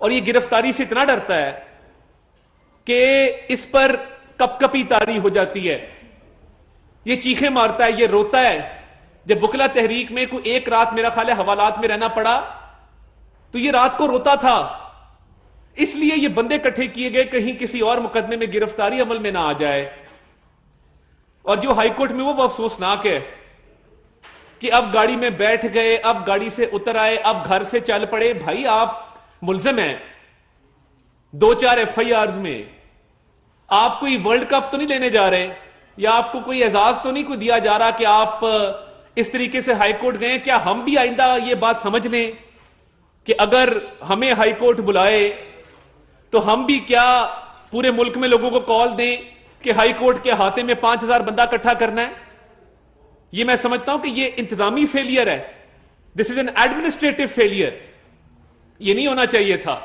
اور یہ گرفتاری سے اتنا ڈرتا ہے کہ اس پر کپ کپی طاری ہو جاتی ہے، یہ چیخیں مارتا ہے، یہ روتا ہے. جب وکلا تحریک میں کوئی ایک رات میرا خیال ہے حوالات میں رہنا پڑا تو یہ رات کو روتا تھا. اس لیے یہ بندے کٹھے کیے گئے کہیں کسی اور مقدمے میں گرفتاری عمل میں نہ آ جائے. اور جو ہائی کورٹ میں وہ افسوسناک ہے کہ اب گاڑی میں بیٹھ گئے، اب گاڑی سے اتر آئے، اب گھر سے چل پڑے. بھائی آپ ملزم ہیں 2-4 FIRs میں، آپ کوئی ورلڈ کپ تو نہیں لینے جا رہے، یا آپ کو کوئی اعزاز تو نہیں کوئی دیا جا رہا کہ آپ اس طریقے سے ہائی کورٹ گئے. کیا ہم بھی آئندہ یہ بات سمجھ لیں کہ اگر ہمیں ہائی کورٹ بلائے تو ہم بھی کیا پورے ملک میں لوگوں کو کال دیں کہ ہائی کورٹ کے احاطے میں 5000 بندہ اکٹھا کرنا ہے؟ یہ میں سمجھتا ہوں کہ یہ انتظامی فیلئر ہے. دس از این ایڈمنسٹریٹو فیلئر. یہ نہیں ہونا چاہیے تھا.